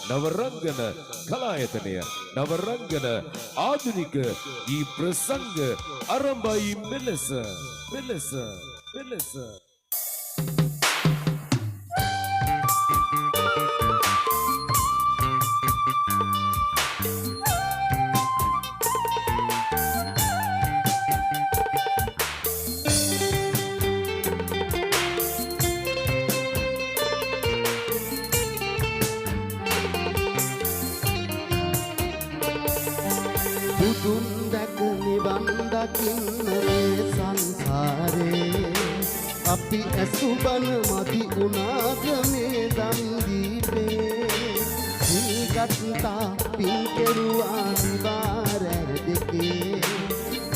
නවරංගන කලායතනය නවරංගන ආධුනික ී ප්‍රසංග ආරම්භයි මෙලෙස බුදුන් දැක නිවන් දකින්න මේ සංසාරේ අපි ඇසුබන මදි උනාද මේ දන් දීපේ සීගත්තා පින් කෙරුවා නිවාර දෙකේ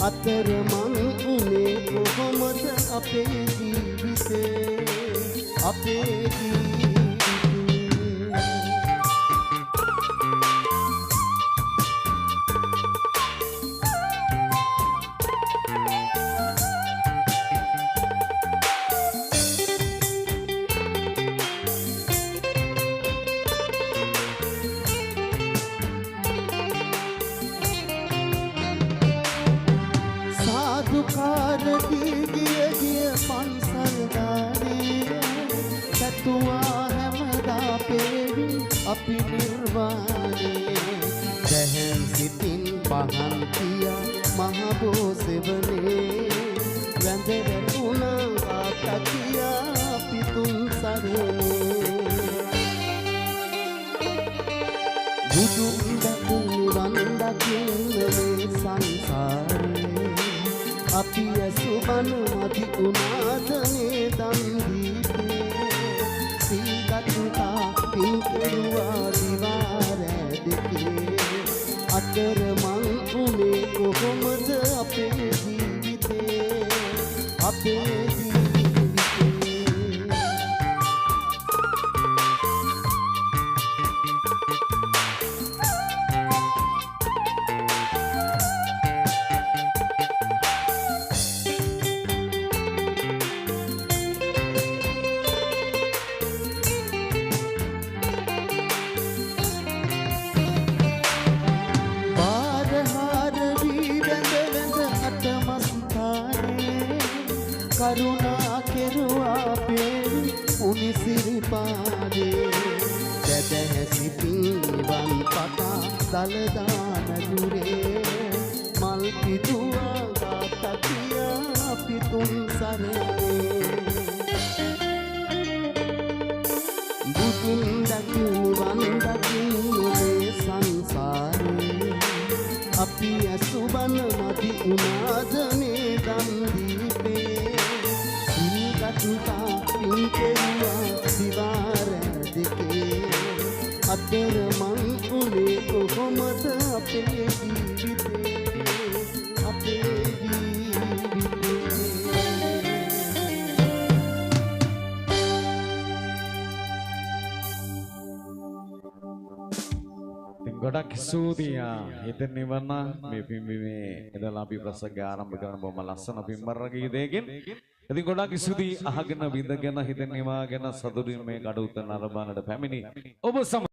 අතරමං උනේ කොහොමද අපේ ජීවිතේ දුකාරදී ගිය පන්සල් ගානේ සතුවා හැමදා පෙරි අපි නිර්වාණේ දැහැන් සිතින් පහන් කියා මහ බෝසෙවනේ වැඳ වැටුණා කියා අපි තුන් සරණේ බුදුන් දකුණු නිවන් දකින්න මේ සංසාරේ අපි ඇසුබන මදි උනාද මේ දන් දීපේ සීගත්තා පින් කෙරුවා දිවාර දෙකේ අතරමං උනේ කොහොමද අපේ ජීවිතේ කරුණා කෙරුවා පෙරි උනිසිරිපාදේ දැදැහැසි පින්වන් පතා දලදා නගුරේ මල් පිදුවා ගාතකියා අපි තුන් සරණේ බුදුන් දකින්න දකින්නේ සංසාරේ අපි ඇසුබන මදි උනාද මේ දන් දීපේ සීගත්තා පින් කෙරුවා දිවාර දෙකේ අතරමං උනේ කොහොමද අපේ ජීවිතේ ගොඩක් ස්තුතියි හිතෙන් නිවන්න මේ පින්බිමේ ඉඳලා අපි ප්‍රසංගය ආරම්භ කරන බොහොම ලස්සන පින්බර ගීතයකින් ඉතින් ගොඩක් ස්තුතියි අහගෙන විඳගෙන හිතෙන් නිවාගෙන සතුටින් මේ කඩුත නරඹන්නට පැමිණි ඔබ සම